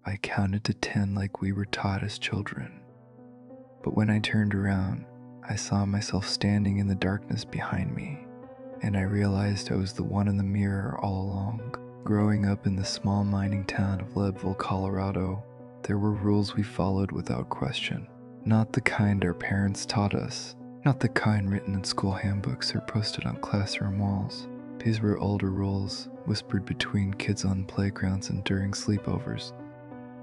I counted to 10 like we were taught as children. But when I turned around, I saw myself standing in the darkness behind me, and I realized I was the one in the mirror all along. Growing up in the small mining town of Leadville, Colorado, there were rules we followed without question. Not the kind our parents taught us, not the kind written in school handbooks or posted on classroom walls. These were older rules, whispered between kids on playgrounds and during sleepovers,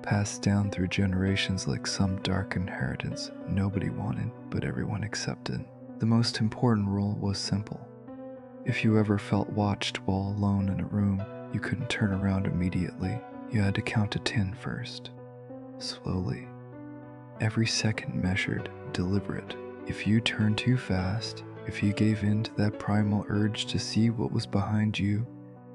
passed down through generations like some dark inheritance nobody wanted but everyone accepted. The most important rule was simple. If you ever felt watched while alone in a room, you couldn't turn around immediately. You had to count to 10 first. Slowly. Every second measured, deliberate. If you turned too fast, if you gave in to that primal urge to see what was behind you,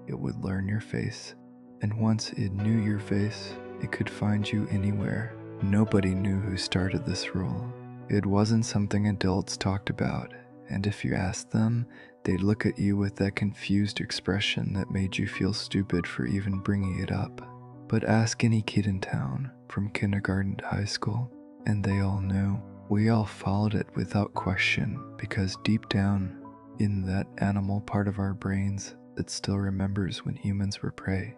it would learn your face. And once it knew your face, it could find you anywhere. Nobody knew who started this rule. It wasn't something adults talked about, and if you asked them, they'd look at you with that confused expression that made you feel stupid for even bringing it up. But ask any kid in town, from kindergarten to high school, and they all knew. We all followed it without question, because deep down, in that animal part of our brains that still remembers when humans were prey,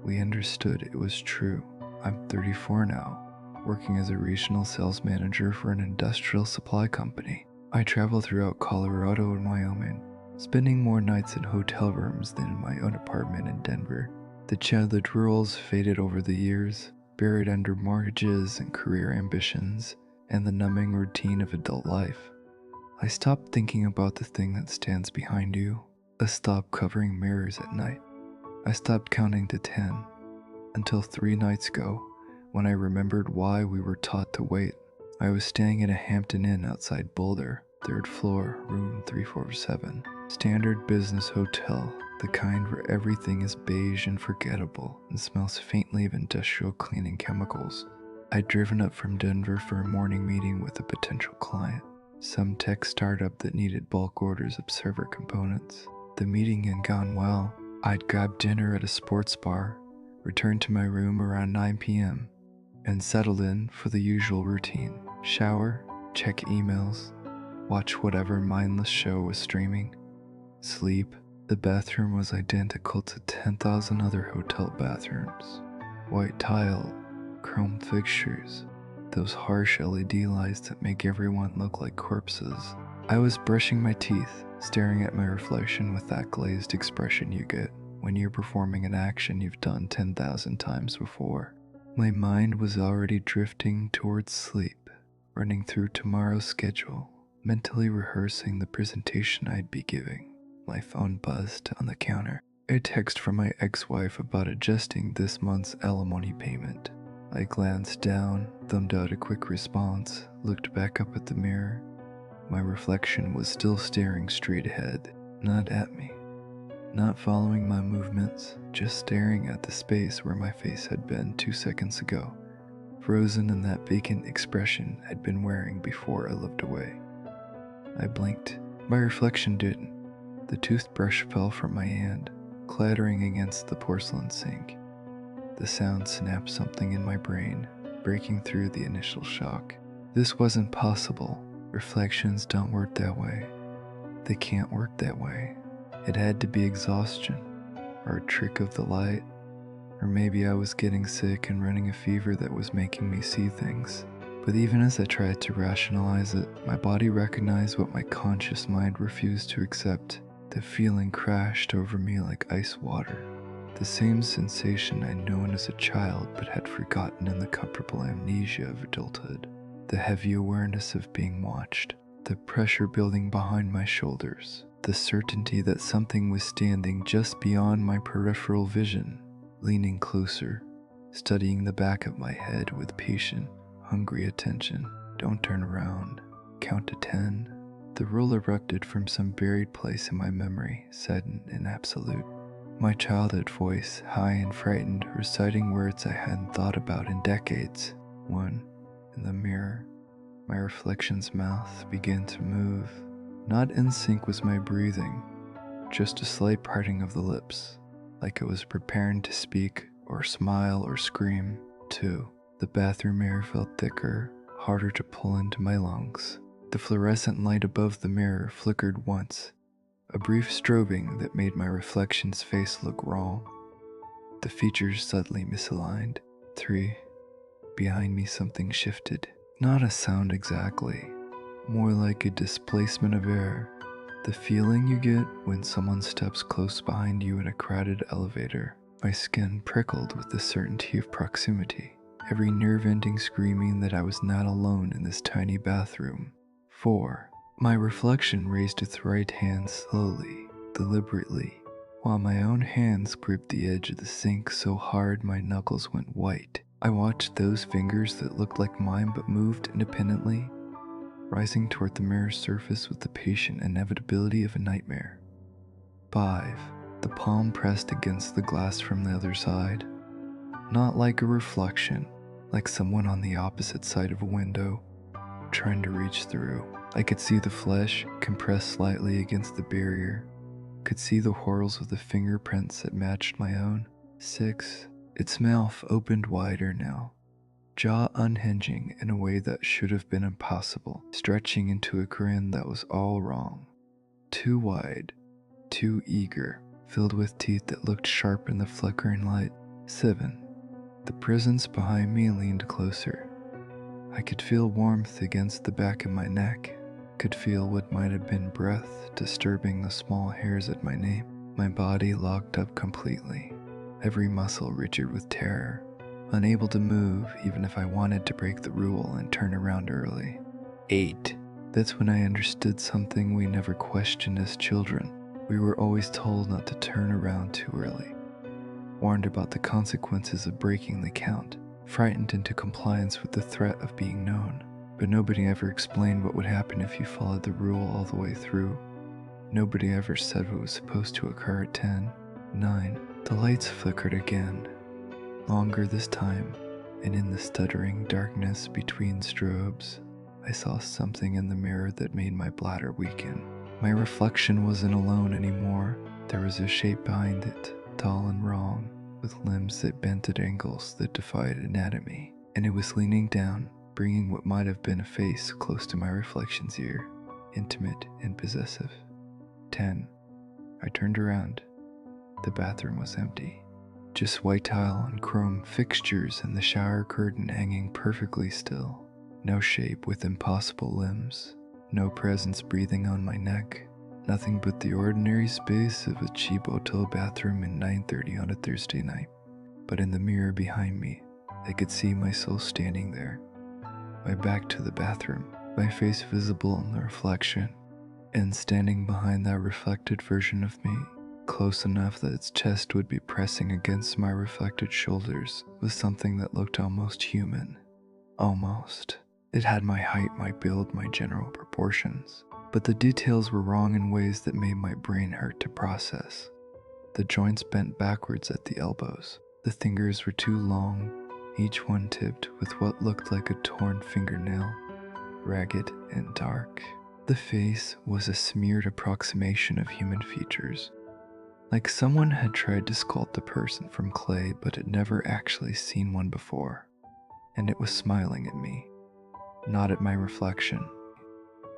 we understood it was true. I'm 34 now, working as a regional sales manager for an industrial supply company. I travel throughout Colorado and Wyoming, spending more nights in hotel rooms than in my own apartment in Denver. The childhood rules faded over the years, buried under mortgages and career ambitions, and the numbing routine of adult life. I stopped thinking about the thing that stands behind you. I stopped covering mirrors at night. I stopped counting to 10, until 3 nights ago, when I remembered why we were taught to wait. I was staying at a Hampton Inn outside Boulder, 3rd floor, room 347. Standard business hotel, the kind where everything is beige and forgettable and smells faintly of industrial cleaning chemicals. I'd driven up from Denver for a morning meeting with a potential client, some tech startup that needed bulk orders of server components. The meeting had gone well. I'd grabbed dinner at a sports bar, returned to my room around 9 p.m., and settled in for the usual routine. Shower, check emails, watch whatever mindless show was streaming, sleep. The bathroom was identical to 10,000 other hotel bathrooms. White tile, chrome fixtures, those harsh LED lights that make everyone look like corpses. I was brushing my teeth, staring at my reflection with that glazed expression you get when you're performing an action you've done 10,000 times before. My mind was already drifting towards sleep, running through tomorrow's schedule, mentally rehearsing the presentation I'd be giving. My phone buzzed on the counter. A text from my ex-wife about adjusting this month's alimony payment. I glanced down, thumbed out a quick response, looked back up at the mirror. My reflection was still staring straight ahead, not at me. Not following my movements, just staring at the space where my face had been 2 seconds ago, frozen in that vacant expression I'd been wearing before I looked away. I blinked. My reflection didn't. The toothbrush fell from my hand, clattering against the porcelain sink. The sound snapped something in my brain, breaking through the initial shock. This wasn't possible. Reflections don't work that way. They can't work that way. It had to be exhaustion, or a trick of the light, or maybe I was getting sick and running a fever that was making me see things. But even as I tried to rationalize it, my body recognized what my conscious mind refused to accept. The feeling crashed over me like ice water. The same sensation I'd known as a child but had forgotten in the comfortable amnesia of adulthood. The heavy awareness of being watched, the pressure building behind my shoulders, the certainty that something was standing just beyond my peripheral vision, leaning closer, studying the back of my head with patient, hungry attention. Don't turn around. Count to 10. The rule erupted from some buried place in my memory, sudden and absolute. My childhood voice, high and frightened, reciting words I hadn't thought about in decades. 1. In the mirror, my reflection's mouth began to move. Not in sync was my breathing, just a slight parting of the lips, like it was preparing to speak or smile or scream. too. The bathroom air felt thicker, harder to pull into my lungs. The fluorescent light above the mirror flickered once, a brief strobing that made my reflection's face look wrong. The features suddenly misaligned. 3. Behind me something shifted. Not a sound exactly, more like a displacement of air. The feeling you get when someone steps close behind you in a crowded elevator. My skin prickled with the certainty of proximity, every nerve ending screaming that I was not alone in this tiny bathroom. 4. My reflection raised its right hand slowly, deliberately, while my own hands gripped the edge of the sink so hard my knuckles went white. I watched those fingers that looked like mine but moved independently, rising toward the mirror's surface with the patient inevitability of a nightmare. 5. The palm pressed against the glass from the other side. Not like a reflection, like someone on the opposite side of a window, trying to reach through. I could see the flesh compressed slightly against the barrier, could see the whorls of the fingerprints that matched my own. 6. Its mouth opened wider now, jaw unhinging in a way that should have been impossible, stretching into a grin that was all wrong. Too wide, too eager, filled with teeth that looked sharp in the flickering light. 7. The presence behind me leaned closer. I could feel warmth against the back of my neck, could feel what might have been breath disturbing the small hairs at my nape. My body locked up completely, every muscle rigid with terror, unable to move even if I wanted to break the rule and turn around early. 8. That's when I understood something we never questioned as children. We were always told not to turn around too early, warned about the consequences of breaking the count, frightened into compliance with the threat of being known. But nobody ever explained what would happen if you followed the rule all the way through. Nobody ever said what was supposed to occur at 10. 9. The lights flickered again, longer this time, and in the stuttering darkness between strobes, I saw something in the mirror that made my bladder weaken. My reflection wasn't alone anymore. There was a shape behind it, tall and wrong, with limbs that bent at angles that defied anatomy, and it was leaning down, bringing what might have been a face close to my reflection's ear, intimate and possessive. 10. I turned around. The bathroom was empty. Just white tile and chrome fixtures and the shower curtain hanging perfectly still. No shape with impossible limbs. No presence breathing on my neck. Nothing but the ordinary space of a cheap hotel bathroom in 9:30 on a Thursday night. But in the mirror behind me, I could see myself standing there, my back to the bathroom, my face visible in the reflection, and standing behind that reflected version of me, close enough that its chest would be pressing against my reflected shoulders, was something that looked almost human. Almost. It had my height, my build, my general proportions, but the details were wrong in ways that made my brain hurt to process. The joints bent backwards at the elbows. The fingers were too long, each one tipped with what looked like a torn fingernail, ragged and dark. The face was a smeared approximation of human features, like someone had tried to sculpt a person from clay but had never actually seen one before. And it was smiling at me, not at my reflection,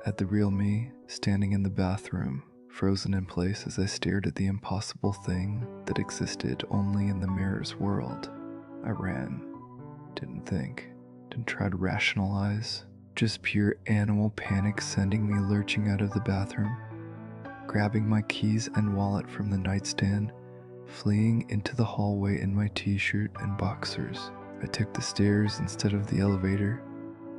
at the real me standing in the bathroom, frozen in place as I stared at the impossible thing that existed only in the mirror's world. I ran. Didn't think, didn't try to rationalize, just pure animal panic sending me lurching out of the bathroom, grabbing my keys and wallet from the nightstand, fleeing into the hallway in my t-shirt and boxers. I took the stairs instead of the elevator,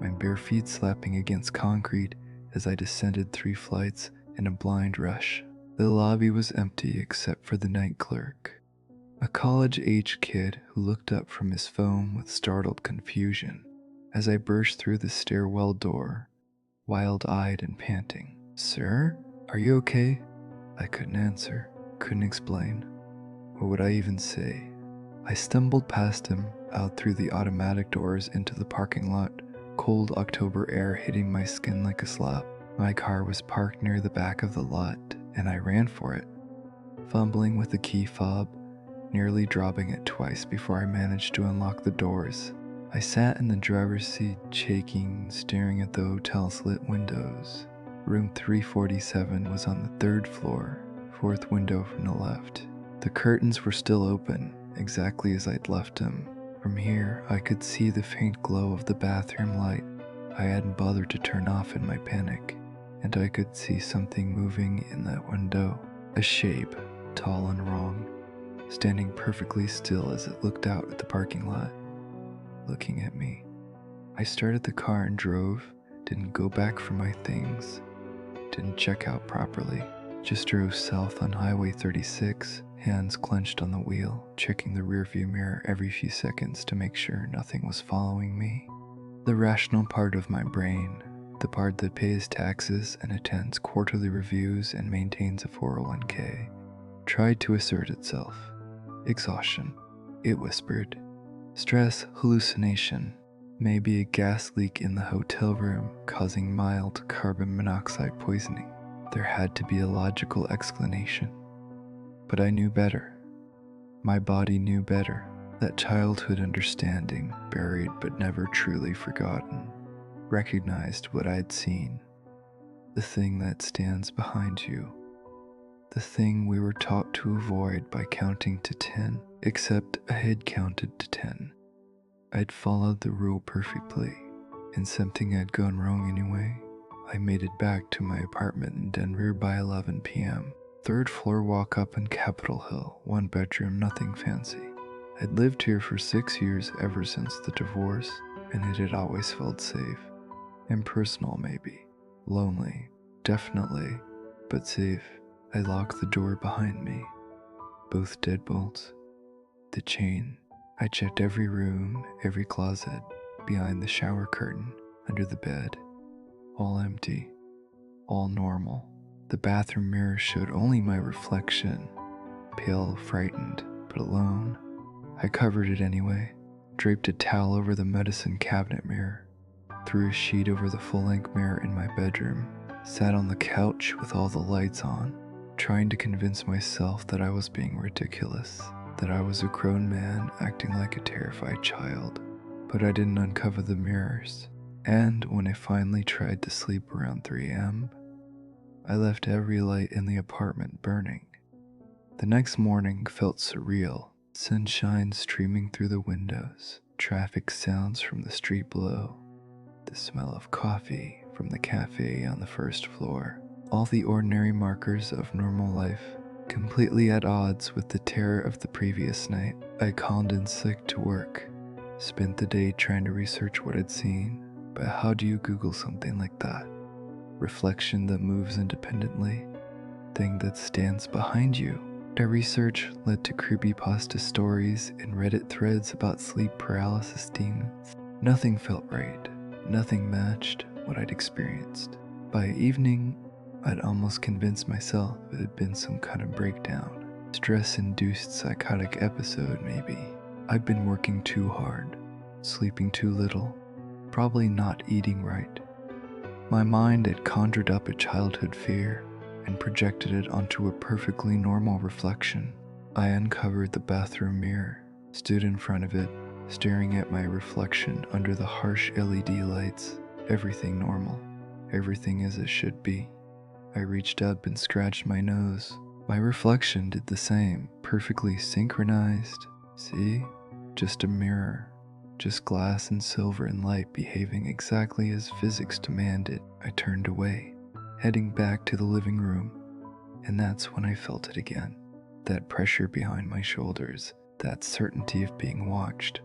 my bare feet slapping against concrete as I descended 3 flights in a blind rush. The lobby was empty except for the night clerk, a college-age kid who looked up from his phone with startled confusion as I burst through the stairwell door, wild-eyed and panting. "Sir? Are you okay?" I couldn't answer, couldn't explain. What would I even say? I stumbled past him, out through the automatic doors into the parking lot, cold October air hitting my skin like a slap. My car was parked near the back of the lot, and I ran for it, fumbling with the key fob, nearly dropping it twice before I managed to unlock the doors. I sat in the driver's seat, shaking, staring at the hotel's lit windows. Room 347 was on the third floor, fourth window from the left. The curtains were still open, exactly as I'd left them. From here, I could see the faint glow of the bathroom light I hadn't bothered to turn off in my panic, and I could see something moving in that window, a shape, tall and wrong, standing perfectly still as it looked out at the parking lot, looking at me. I started the car and drove, didn't go back for my things, didn't check out properly, just drove south on Highway 36, hands clenched on the wheel, checking the rearview mirror every few seconds to make sure nothing was following me. The rational part of my brain, the part that pays taxes and attends quarterly reviews and maintains a 401k, tried to assert itself. Exhaustion, it whispered. Stress, hallucination, maybe a gas leak in the hotel room causing mild carbon monoxide poisoning. There had to be a logical explanation. But I knew better. My body knew better. That childhood understanding, buried but never truly forgotten, recognized what I'd seen. The thing that stands behind you. The thing we were taught to avoid by counting to 10, except I had counted to 10. I'd followed the rule perfectly, and something had gone wrong anyway. I made it back to my apartment in Denver by 11 p.m. Third floor walk up in Capitol Hill, one bedroom, nothing fancy. I'd lived here for 6 years ever since the divorce, and it had always felt safe. Impersonal maybe, lonely, definitely, but safe. I locked the door behind me. Both deadbolts. The chain. I checked every room, every closet, behind the shower curtain, under the bed. All empty. All normal. The bathroom mirror showed only my reflection. Pale, frightened, but alone. I covered it anyway, draped a towel over the medicine cabinet mirror, threw a sheet over the full-length mirror in my bedroom, sat on the couch with all the lights on, trying to convince myself that I was being ridiculous, that I was a grown man acting like a terrified child. But I didn't uncover the mirrors, and when I finally tried to sleep around 3 a.m., I left every light in the apartment burning. The next morning felt surreal. Sunshine streaming through the windows, traffic sounds from the street below, the smell of coffee from the cafe on the first floor, all the ordinary markers of normal life, completely at odds with the terror of the previous night. I called in sick to work, spent the day trying to research what I'd seen, but how do you Google something like that? Reflection that moves independently, thing that stands behind you. Our research led to creepypasta stories and Reddit threads about sleep paralysis demons. Nothing felt right. Nothing matched what I'd experienced. By evening, I'd almost convinced myself it had been some kind of breakdown. Stress-induced psychotic episode, maybe. I'd been working too hard, sleeping too little, probably not eating right. My mind had conjured up a childhood fear and projected it onto a perfectly normal reflection. I uncovered the bathroom mirror, stood in front of it, staring at my reflection under the harsh LED lights. Everything normal, everything as it should be. I reached up and scratched my nose. My reflection did the same, perfectly synchronized. See? Just a mirror. Just glass and silver and light behaving exactly as physics demanded. I turned away, heading back to the living room, and that's when I felt it again. That pressure behind my shoulders, that certainty of being watched.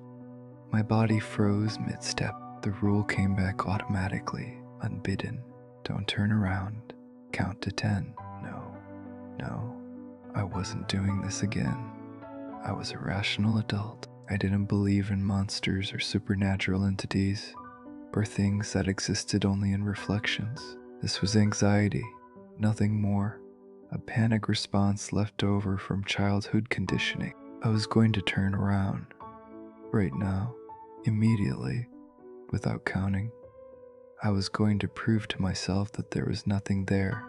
My body froze mid-step. The rule came back automatically, unbidden. Don't turn around. Count to 10. No, I wasn't doing this again. I was a rational adult. I didn't believe in monsters or supernatural entities, or things that existed only in reflections. This was anxiety, nothing more. A panic response left over from childhood conditioning. I was going to turn around. Right now. Immediately. Without counting. I was going to prove to myself that there was nothing there.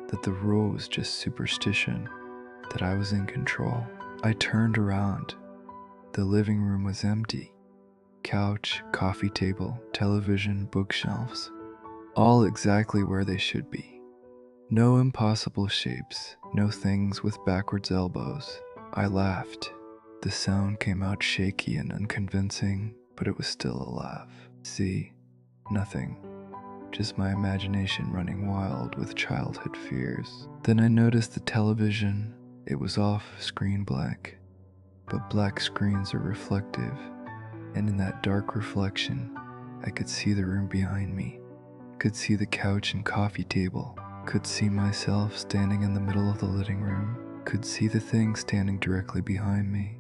That the rule was just superstition. That I was in control. I turned around. The living room was empty. couch, coffee table, television, bookshelves, all exactly where they should be. No impossible shapes, no things with backwards elbows. I laughed. The sound came out shaky and unconvincing, but it was still a laugh. See, nothing. Just my imagination running wild with childhood fears. Then I noticed the television. It was off, screen black. But black screens are reflective, and in that dark reflection, I could see the room behind me. Could see the couch and coffee table. Could see myself standing in the middle of the living room. Could see the thing standing directly behind me.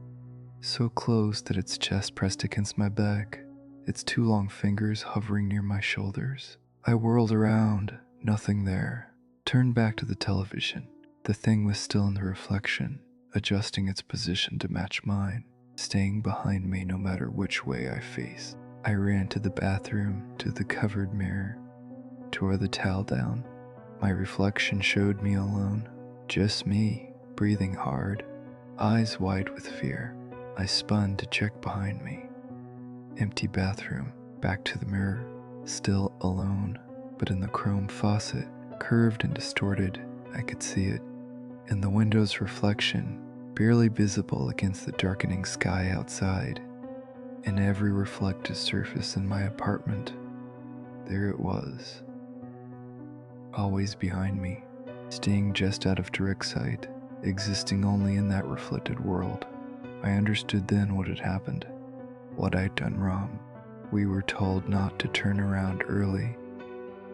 So close that its chest pressed against my back, its two long fingers hovering near my shoulders. I whirled around, nothing there. Turned back to the television. The thing was still in the reflection, adjusting its position to match mine, staying behind me no matter which way I faced. I ran to the bathroom, to the covered mirror, tore the towel down. My reflection showed me alone, just me, breathing hard, eyes wide with fear. I spun to check behind me. Empty bathroom, back to the mirror, still alone, but in the chrome faucet, curved and distorted, I could see it. In the window's reflection, barely visible against the darkening sky outside. In every reflective surface in my apartment, there it was. Always behind me, staying just out of direct sight, existing only in that reflected world. I understood then what had happened, what I'd done wrong. We were told not to turn around early,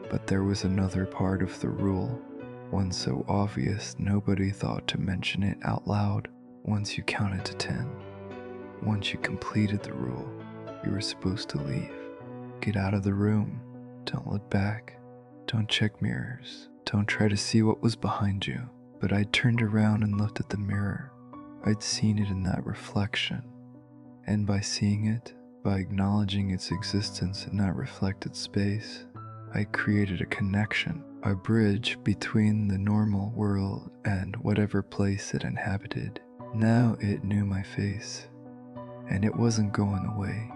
but there was another part of the rule, one so obvious nobody thought to mention it out loud. Once you counted to 10, once you completed the rule, you were supposed to leave. Get out of the room, don't look back. Don't check mirrors. Don't try to see what was behind you. But I turned around and looked at the mirror. I'd seen it in that reflection. And by seeing it, by acknowledging its existence in that reflected space, I created a connection, a bridge between the normal world and whatever place it inhabited. Now it knew my face, and it wasn't going away.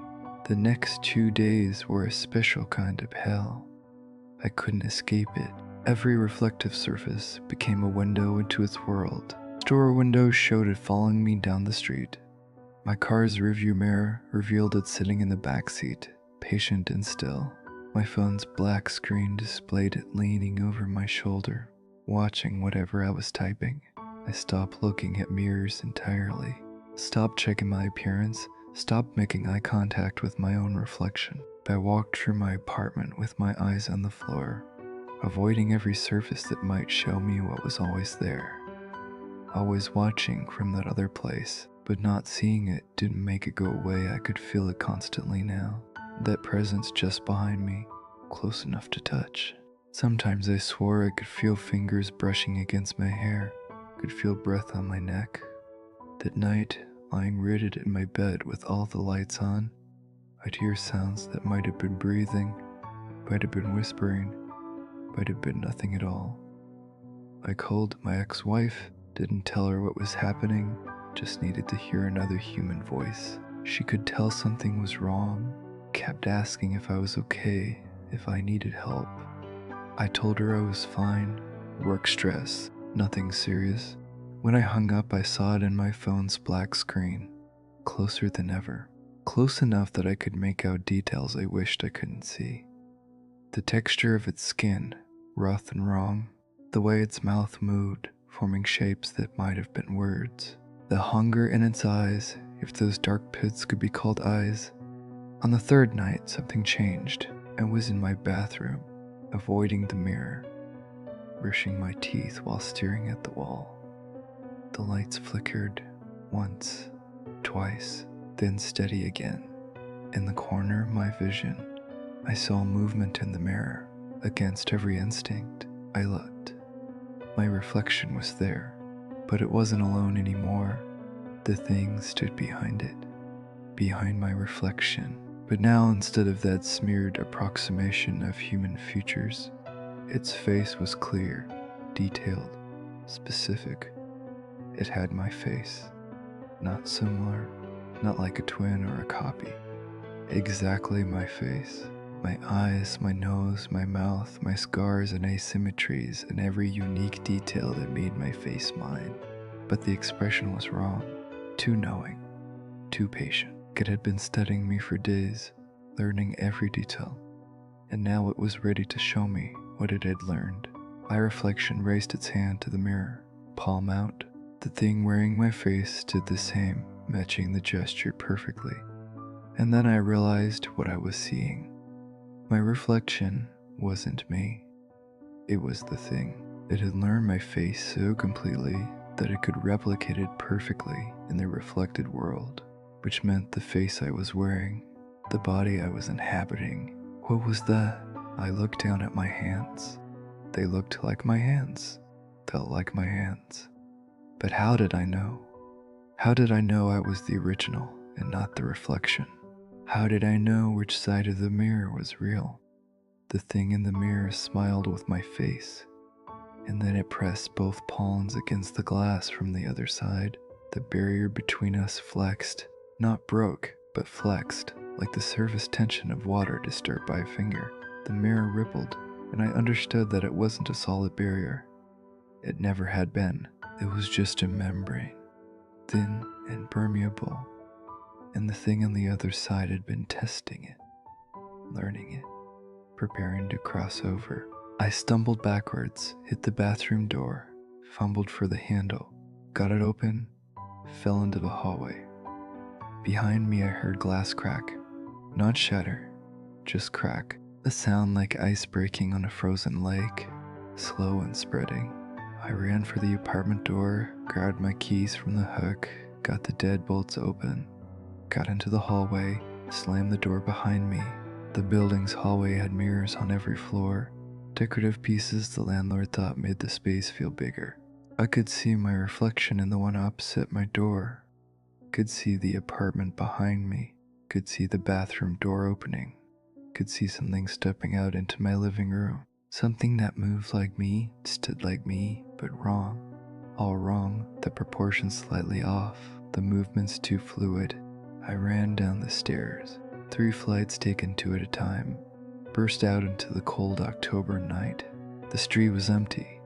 The next 2 days were a special kind of hell. I couldn't escape it. Every reflective surface became a window into its world. Store windows showed it following me down the street. My car's rearview mirror revealed it sitting in the back seat, patient and still. My phone's black screen displayed it leaning over my shoulder, watching whatever I was typing. I stopped looking at mirrors entirely. Stopped checking my appearance. Stopped making eye contact with my own reflection. I walked through my apartment with my eyes on the floor, avoiding every surface that might show me what was always there. Always watching from that other place, but not seeing it didn't make it go away. I could feel it constantly now. That presence just behind me, close enough to touch. Sometimes I swore I could feel fingers brushing against my hair, could feel breath on my neck. That night, lying rooted in my bed with all the lights on, I'd hear sounds that might have been breathing, might have been whispering, might have been nothing at all. I called my ex-wife, didn't tell her what was happening, just needed to hear another human voice. She could tell something was wrong, kept asking if I was okay, if I needed help. I told her I was fine, work stress, nothing serious. When I hung up, I saw it in my phone's black screen, closer than ever. Close enough that I could make out details I wished I couldn't see. The texture of its skin, rough and wrong, the way its mouth moved, forming shapes that might have been words. The hunger in its eyes, if those dark pits could be called eyes. On the third night, something changed. I was in my bathroom, avoiding the mirror, brushing my teeth while staring at the wall. The lights flickered, once, twice, then steady again. In the corner of my vision, I saw movement in the mirror. Against every instinct, I looked. My reflection was there, but it wasn't alone anymore. The thing stood behind it, behind my reflection. But now, instead of that smeared approximation of human features, its face was clear, detailed, specific. It had my face, not similar, not like a twin or a copy, Exactly my face. My eyes, my nose, my mouth, my scars and asymmetries, and every unique detail that made my face mine. But the expression was wrong. Too knowing. Too patient. It had been studying me for days, learning every detail. And now it was ready to show me what it had learned. My reflection raised its hand to the mirror, palm out. The thing wearing my face did the same, matching the gesture perfectly. And then I realized what I was seeing. My reflection wasn't me. It was the thing. It had learned my face so completely that it could replicate it perfectly in the reflected world, which meant the face I was wearing, the body I was inhabiting. What was that? I looked down at my hands. They looked like my hands, felt like my hands. But how did I know? How did I know I was the original and not the reflection? How did I know which side of the mirror was real? The thing in the mirror smiled with my face, and then it pressed both palms against the glass from the other side. The barrier between us flexed, not broke, but flexed, like the surface tension of water disturbed by a finger. The mirror rippled, and I understood that it wasn't a solid barrier. It never had been. It was just a membrane, thin and permeable, and the thing on the other side had been testing it, learning it, preparing to cross over. I stumbled backwards, hit the bathroom door, fumbled for the handle, got it open, fell into the hallway. Behind me I heard glass crack, not shatter, just crack, a sound like ice breaking on a frozen lake, slow and spreading. I ran for the apartment door, grabbed my keys from the hook, got the deadbolts open, got into the hallway, slammed the door behind me. The building's hallway had mirrors on every floor, decorative pieces the landlord thought made the space feel bigger. I could see my reflection in the one opposite my door, could see the apartment behind me, could see the bathroom door opening, could see something stepping out into my living room. Something that moved like me, stood like me, but wrong. All wrong, the proportions slightly off, the movements too fluid. I ran down the stairs, 3 flights taken 2 at a time, burst out into the cold October night. The street was empty,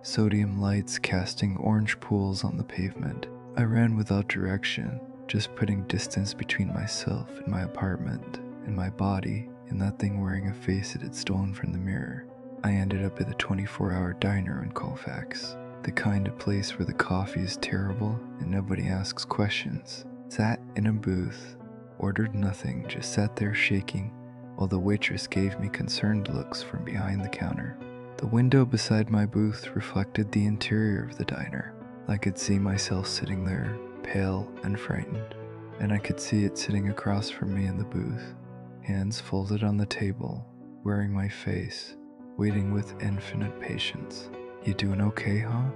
sodium lights casting orange pools on the pavement. I ran without direction, just putting distance between myself and my apartment, and my body, and that thing wearing a face it had stolen from the mirror. I ended up at the 24-hour diner in Colfax, the kind of place where the coffee is terrible and nobody asks questions. Sat in a booth, ordered nothing, just sat there shaking while the waitress gave me concerned looks from behind the counter. The window beside my booth reflected the interior of the diner. I could see myself sitting there, pale and frightened, and I could see it sitting across from me in the booth, hands folded on the table, wearing my face, waiting with infinite patience. "You doing okay, huh?"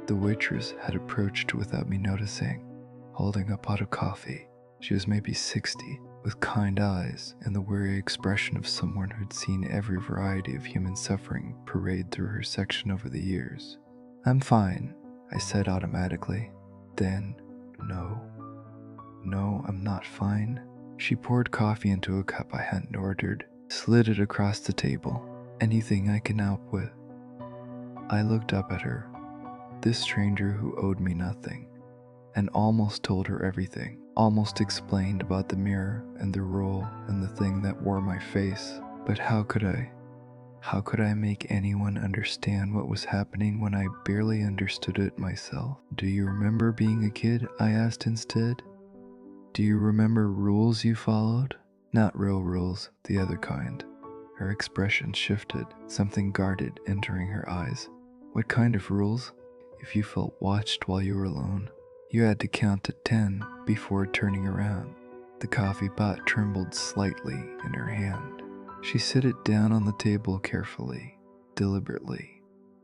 The waitress had approached without me noticing, holding a pot of coffee. She was maybe 60, with kind eyes and the weary expression of someone who'd seen every variety of human suffering parade through her section over the years. "I'm fine," I said automatically. Then, no, I'm not fine." She poured coffee into a cup I hadn't ordered, slid it across the table. "Anything I can help with?" I looked up at her, this stranger who owed me nothing, and almost told her everything, almost explained about the mirror and the role and the thing that wore my face. But how could I? How could I make anyone understand what was happening when I barely understood it myself? "Do you remember being a kid?" I asked instead. "Do you remember rules you followed?" Not real rules, the other kind. Her expression shifted, something guarded entering her eyes. "What kind of rules?" "If you felt watched while you were alone, you had to count to 10 before turning around." The coffee pot trembled slightly in her hand. She set it down on the table carefully, deliberately,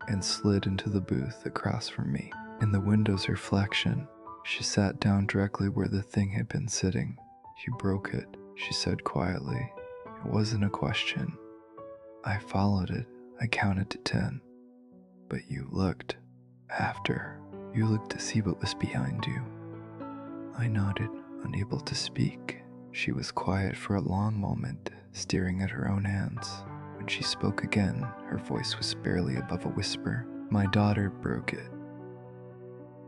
and slid into the booth across from me. In the window's reflection, she sat down directly where the thing had been sitting. "You broke it," she said quietly. It wasn't a question. I followed it. I counted to 10. "But you looked. After. You looked to see what was behind you." I nodded, unable to speak. She was quiet for a long moment, staring at her own hands. When she spoke again, her voice was barely above a whisper. My daughter broke it.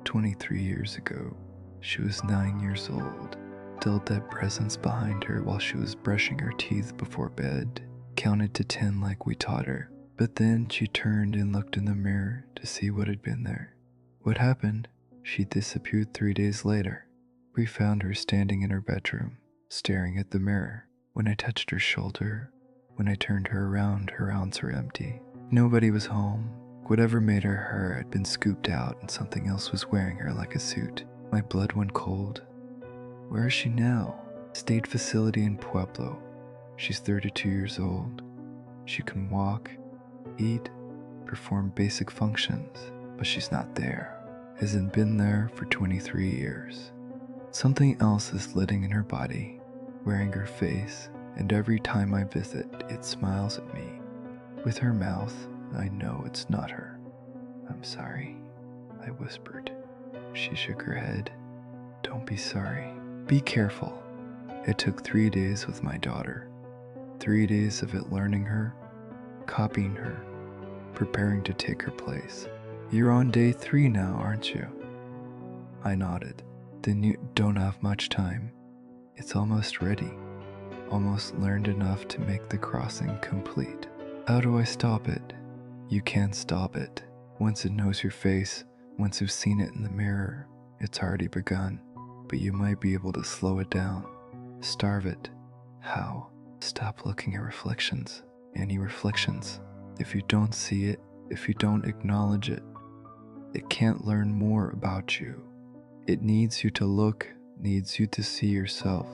23 years ago, she was 9 years old, still dead presence behind her while she was brushing her teeth before bed, counted to 10 like we taught her. But then she turned and looked in the mirror to see what had been there. What happened? She disappeared 3 days later. We found her standing in her bedroom, staring at the mirror. When I touched her shoulder, when I turned her around, her arms were empty. Nobody was home. Whatever made her her had been scooped out and something else was wearing her like a suit. My blood went cold. Where is she now? State facility in Pueblo. She's 32 years old. She can walk, eat, perform basic functions, but she's not there. Hasn't been there for 23 years. Something else is living in her body, wearing her face, and every time I visit, it smiles at me. With her mouth, I know it's not her. I'm sorry, I whispered. She shook her head. Don't be sorry. Be careful. It took 3 days with my daughter. 3 days of it learning her, copying her, preparing to take her place. You're on day 3 now, aren't you? I nodded. Then you don't have much time. It's almost ready. Almost learned enough to make the crossing complete. How do I stop it? You can't stop it. Once it knows your face, once you've seen it in the mirror, it's already begun. But you might be able to slow it down. Starve it. How? Stop looking at reflections. Any reflections. If you don't see it, if you don't acknowledge it, it can't learn more about you. It needs you to look, needs you to see yourself,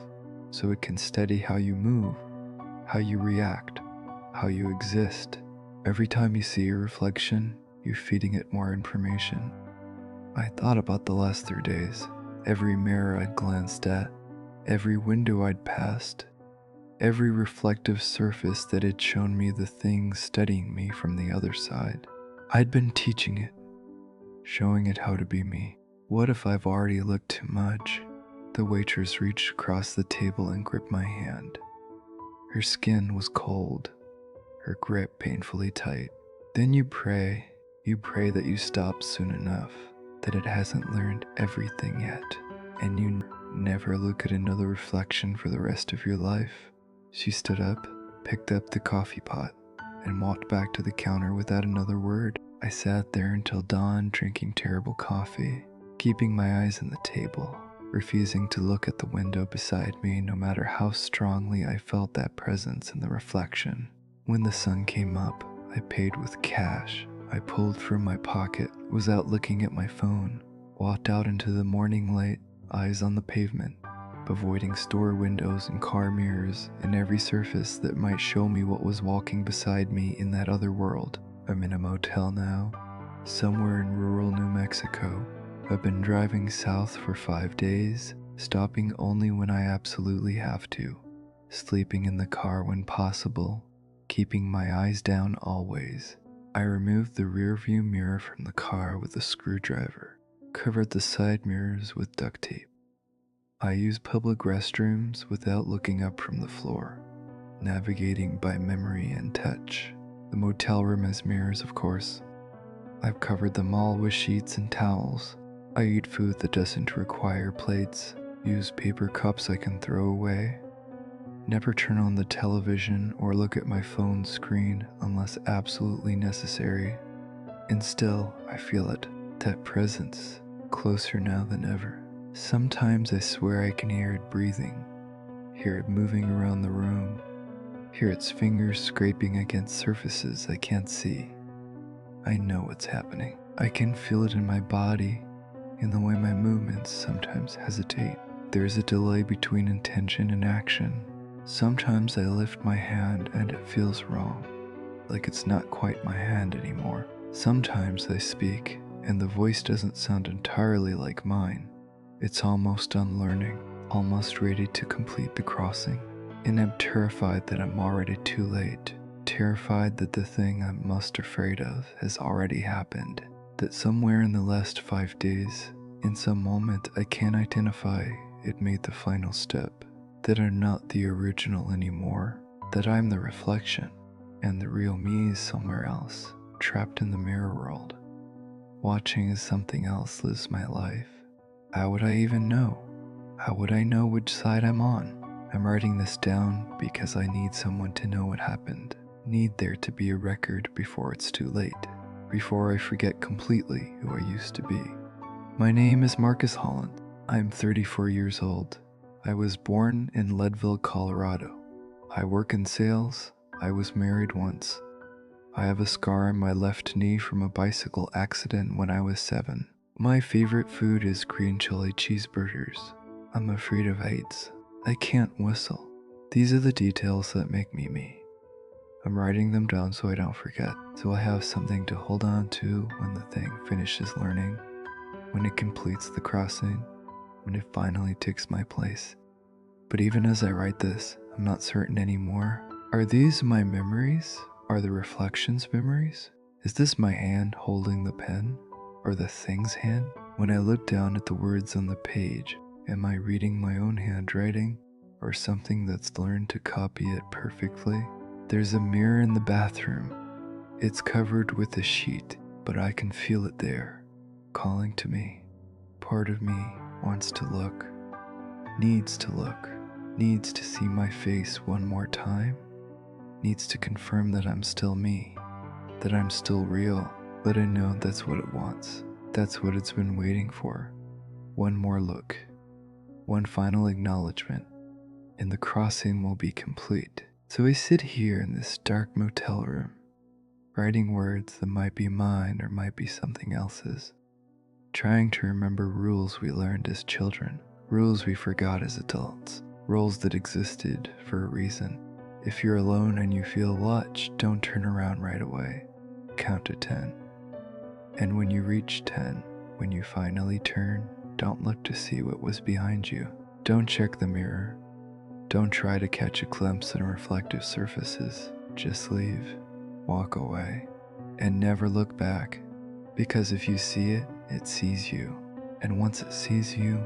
so it can study how you move, how you react, how you exist. Every time you see your reflection, you're feeding it more information. I thought about the last 3 days, every mirror I'd glanced at, every window I'd passed, every reflective surface that had shown me the things studying me from the other side. I'd been teaching it, showing it how to be me. What if I've already looked too much? The waitress reached across the table and gripped my hand. Her skin was cold, her grip painfully tight. Then you pray that you stop soon enough, that it hasn't learned everything yet, and you never look at another reflection for the rest of your life. She stood up, picked up the coffee pot, and walked back to the counter without another word. I sat there until dawn drinking terrible coffee, keeping my eyes on the table, refusing to look at the window beside me no matter how strongly I felt that presence in the reflection. When the sun came up, I paid with cash. I pulled from my pocket, was out looking at my phone, walked out into the morning light, eyes on the pavement, avoiding store windows and car mirrors and every surface that might show me what was walking beside me in that other world. I'm in a motel now, somewhere in rural New Mexico. I've been driving south for 5 days, stopping only when I absolutely have to, sleeping in the car when possible, keeping my eyes down always. I removed the rearview mirror from the car with a screwdriver, covered the side mirrors with duct tape. I used public restrooms without looking up from the floor, navigating by memory and touch. The motel room has mirrors, of course. I've covered them all with sheets and towels. I eat food that doesn't require plates, use paper cups I can throw away. Never turn on the television or look at my phone screen unless absolutely necessary. And still, I feel it, that presence, closer now than ever. Sometimes I swear I can hear it breathing, hear it moving around the room, hear its fingers scraping against surfaces I can't see. I know what's happening. I can feel it in my body, in the way my movements sometimes hesitate. There's a delay between intention and action. Sometimes I lift my hand and it feels wrong, like it's not quite my hand anymore. Sometimes I speak and the voice doesn't sound entirely like mine. It's almost unlearning, almost ready to complete the crossing. And I'm terrified that I'm already too late, terrified that the thing I'm most afraid of has already happened, that somewhere in the last 5 days, in some moment I can't identify, it made the final step. that I'm not the original anymore, that I'm the reflection, and the real me is somewhere else, trapped in the mirror world, watching as something else lives my life. How would I even know? How would I know which side I'm on? I'm writing this down because I need someone to know what happened. Need there to be a record before it's too late, before I forget completely who I used to be. My name is Marcus Holland. I'm 34 years old. I was born in Leadville, Colorado. I work in sales. I was married once. I have a scar on my left knee from a bicycle accident when I was 7. My favorite food is green chili cheeseburgers. I'm afraid of heights. I can't whistle. These are the details that make me me. I'm writing them down so I don't forget, so I have something to hold on to when the thing finishes learning, when it completes the crossing, when it finally takes my place. But even as I write this, I'm not certain anymore. Are these my memories? Are the reflections memories? Is this my hand holding the pen? Or the thing's hand? When I look down at the words on the page, am I reading my own handwriting? Or something that's learned to copy it perfectly? There's a mirror in the bathroom. It's covered with a sheet, but I can feel it there, calling to me. Part of me wants to look, needs to see my face one more time, needs to confirm that I'm still me, that I'm still real, but I know that's what it wants. That's what it's been waiting for. One more look, one final acknowledgement, and the crossing will be complete. So I sit here in this dark motel room, writing words that might be mine or might be something else's, trying to remember rules we learned as children, rules we forgot as adults, rules that existed for a reason. If you're alone and you feel watched, don't turn around right away. Count to 10. And when you reach 10, when you finally turn, don't look to see what was behind you. Don't check the mirror. Don't try to catch a glimpse in reflective surfaces. Just leave, walk away, and never look back. Because if you see it, it sees you. And once it sees you,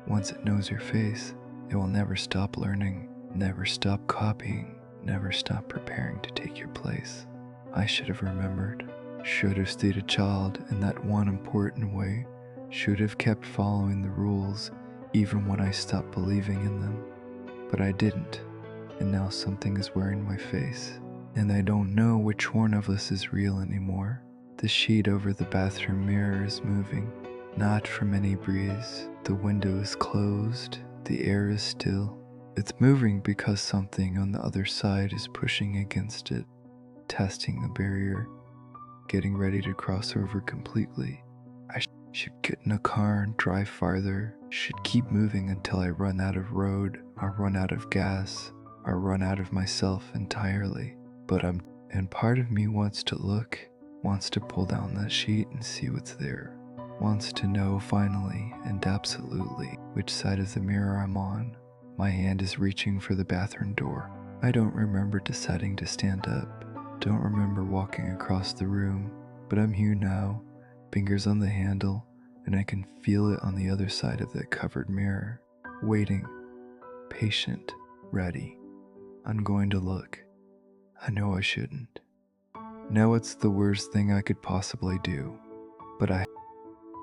once it knows your face, it will never stop learning, never stop copying, never stop preparing to take your place. I should have remembered, should have stayed a child in that one important way, should have kept following the rules even when I stopped believing in them. But I didn't, and now something is wearing my face, and I don't know which one of us is real anymore. The sheet over the bathroom mirror is moving, not from any breeze. The window is closed, the air is still. It's moving because something on the other side is pushing against it, testing the barrier, getting ready to cross over completely. I should get in a car and drive farther, should keep moving until I run out of road, or run out of gas, or run out of myself entirely. And part of me wants to look, wants to pull down that sheet and see what's there, wants to know finally and absolutely which side of the mirror I'm on. My hand is reaching for the bathroom door. I don't remember deciding to stand up, don't remember walking across the room, but I'm here now, fingers on the handle, and I can feel it on the other side of that covered mirror, waiting, patient, ready. I'm going to look. I know I shouldn't. Know it's the worst thing I could possibly do, but I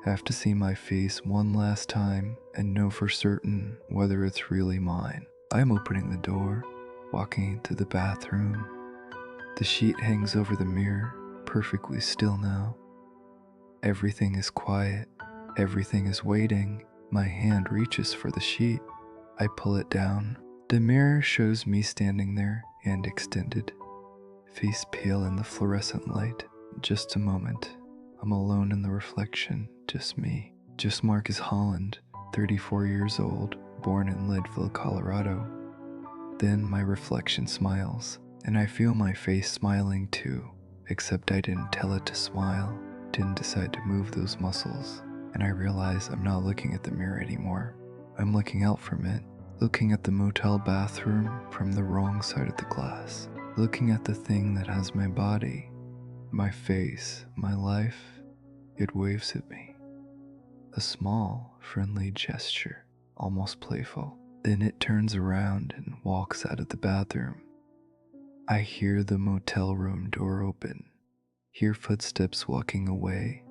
have to see my face one last time and know for certain whether it's really mine. I'm opening the door, walking into the bathroom. The sheet hangs over the mirror, perfectly still now. Everything is quiet. Everything is waiting. My hand reaches for the sheet. I pull it down. The mirror shows me standing there, hand extended, face pale in the fluorescent light. Just a moment. I'm alone in the reflection, just me. Just Marcus Holland, 34 years old, born in Leadville, Colorado. Then my reflection smiles, and I feel my face smiling too, except I didn't tell it to smile, didn't decide to move those muscles, and I realize I'm not looking at the mirror anymore. I'm looking out from it, looking at the motel bathroom from the wrong side of the glass, looking at the thing that has my body, my face, my life. It waves at me. A small, friendly gesture, almost playful. Then it turns around and walks out of the bathroom. I hear the motel room door open, hear footsteps walking away,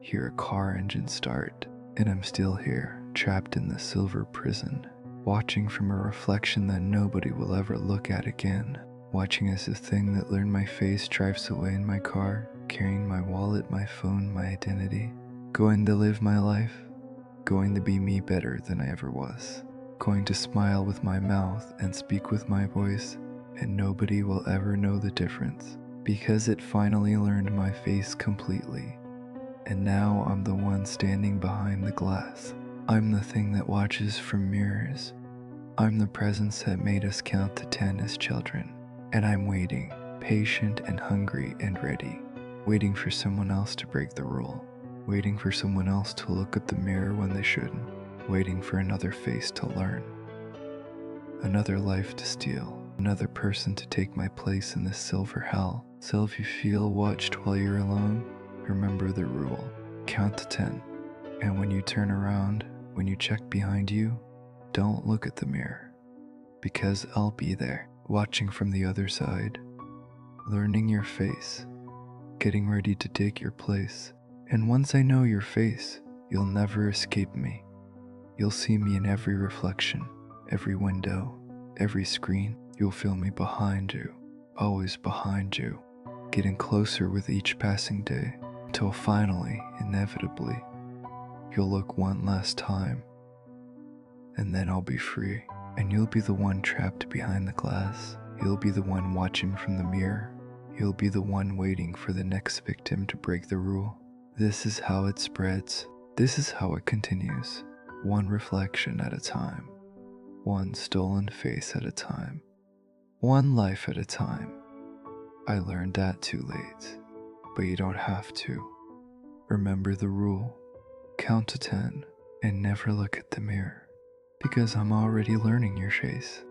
hear a car engine start, and I'm still here, trapped in the silver prison, watching from a reflection that nobody will ever look at again, watching as the thing that learned my face drives away in my car, carrying my wallet, my phone, my identity, going to live my life, going to be me better than I ever was, going to smile with my mouth and speak with my voice, and nobody will ever know the difference, because it finally learned my face completely. And now I'm the one standing behind the glass. I'm the thing that watches from mirrors. I'm the presence that made us count to 10 as children. And I'm waiting, patient and hungry and ready, waiting for someone else to break the rule, waiting for someone else to look at the mirror when they shouldn't, waiting for another face to learn, another life to steal, another person to take my place in this silver hell. So if you feel watched while you're alone, remember the rule. Count to 10. And when you turn around, when you check behind you, don't look at the mirror. Because I'll be there, watching from the other side, learning your face, getting ready to take your place. And once I know your face, you'll never escape me. You'll see me in every reflection, every window, every screen. You'll feel me behind you, always behind you, getting closer with each passing day, till finally, inevitably, you'll look one last time, and then I'll be free, and you'll be the one trapped behind the glass. You'll be the one watching from the mirror. You'll be the one waiting for the next victim to break the rule. This is how it spreads. This is how it continues, one reflection at a time, one stolen face at a time, one life at a time. I learned that too late, but you don't have to. Remember the rule, count to 10, and never look at the mirror, because I'm already learning your face.